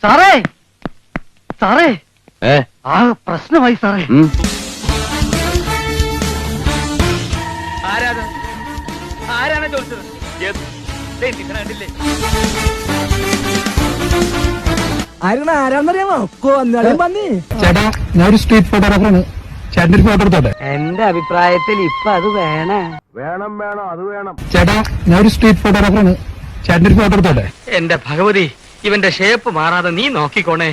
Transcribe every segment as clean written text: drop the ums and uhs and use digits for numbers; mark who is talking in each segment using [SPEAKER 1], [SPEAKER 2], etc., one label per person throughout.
[SPEAKER 1] സാറേ സാറേ ആ പ്രശ്നമായി സാറേ.
[SPEAKER 2] ആരാണ് ചോദിച്ചത്? കണ്ടില്ലേ?
[SPEAKER 3] ആരാന്നറിയാമോ? പന്നി.
[SPEAKER 4] ചേട്ടാ, ഞാൻ ഒരു സ്ട്രീറ്റ് ഫോട്ടോഗ്രാഫറാണ്. ചേട്ടൻ്റെ ഒരു ഫോട്ടോ എടുത്തോട്ടെ?
[SPEAKER 3] എന്റെ അഭിപ്രായത്തിൽ ഇപ്പൊ അത് വേണം.
[SPEAKER 1] അത് വേണം.
[SPEAKER 4] ചേട്ടാ, ഞാൻ ഒരു സ്ട്രീറ്റ് ഫോട്ടോഗ്രാഫറാണ്. ചേട്ടൻ്റെ ഒരു ഫോട്ടോ എടുത്തോട്ടെ?
[SPEAKER 2] എന്റെ ഭഗവതി, ഇവന്റെ ഷേപ്പ് മാറാതെ നീ നോക്കിക്കോണേ.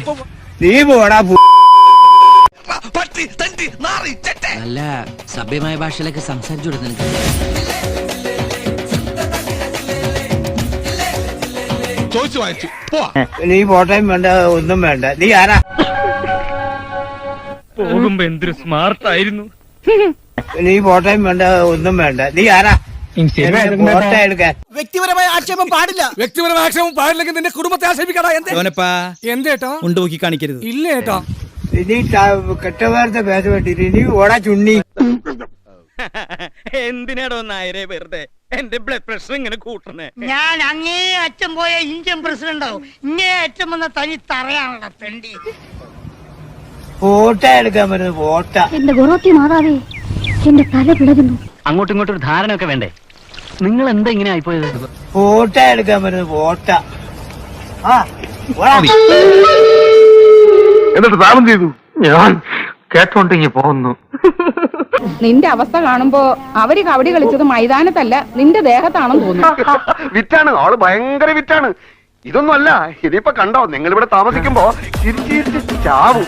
[SPEAKER 1] നീ പോടാ.
[SPEAKER 5] നല്ല സഭ്യമായ ഭാഷയിലൊക്കെ സംസാരിച്ചു കൊടുത്തു നിനക്ക്.
[SPEAKER 1] നീ ഫോട്ടോയും വേണ്ട, ഒന്നും വേണ്ട. നീ ആരാ?
[SPEAKER 2] പോകുമ്പോ എന്തൊരു സ്മാർട്ട് ആയിരുന്നു.
[SPEAKER 1] നീ ഫോട്ടോയും വേണ്ട, ഒന്നും വേണ്ട. നീ ആരാ ഫോട്ടോ എടുക്കാൻ?
[SPEAKER 3] വ്യക്തിപരമായ ആക്ഷേപം പാടില്ല.
[SPEAKER 6] വ്യക്തിപരമായ ആക്ഷേപം പാടില്ലെങ്കിൽ നിന്റെ കുടുംബത്തെ ആക്ഷേപിക്കടാ. എന്തേട്ടോ ഉണ്ടുപോക്കി കാണിക്കരുത്. ഇല്ല ഏട്ടോ.
[SPEAKER 1] ഇനി കെട്ടവാർത്ത പേശ വേണ്ടിട്ട് ഇനി ഓടാ ചുണ്ണി.
[SPEAKER 2] എന്തിനാടോ നായരെ വെറുതെ എന്റെ ബ്ലഡ് പ്രഷർ ഇങ്ങനെ കൂട്ടണേ?
[SPEAKER 7] ഞാൻ അങ്ങേ അച്ഛൻ പോയ ഇന്ത്യൻ പ്രസിഡന്റാവും. ഇങ്ങേ അച്ഛൻ വന്ന തനി തറയാണല്ലോ പെണ്ടി.
[SPEAKER 1] ഫോട്ടോ എടുക്കാൻ പറ്റുന്നത് ഫോട്ടോ.
[SPEAKER 8] എന്റെ ഗുരുത്തി മാതാവേ, എന്റെ തല പിളകുന്നു.
[SPEAKER 2] അങ്ങോട്ടും ഇങ്ങോട്ടും ഒരു ധാരണ ഒക്കെ വേണ്ടേ? നിങ്ങൾ എന്താ ഇങ്ങനെ ആയിപ്പോയത്?
[SPEAKER 1] ഫോട്ടോ എടുക്കാൻ പറ്റുന്നത് ഫോട്ടോ.
[SPEAKER 9] എന്നിട്ട് താമം ചെയ്തു. ഞാൻ കേട്ടോണ്ടെങ്കി പോകുന്നു.
[SPEAKER 10] നിന്റെ അവസ്ഥ കാണുമ്പോ അവര് കബഡി കളിച്ചത് മൈതാനത്തല്ല, നിന്റെ ദേഹത്താണെന്ന് തോന്നുന്നു.
[SPEAKER 9] വിറ്റാണ്, ആള് ഭയങ്കര വിറ്റാണ്. ഇതൊന്നും അല്ല, ഇതിപ്പോ കണ്ടോ, നിങ്ങൾ ഇവിടെ താമസിക്കുമ്പോ ചിരിച്ചിരിച്ച് ചാവും.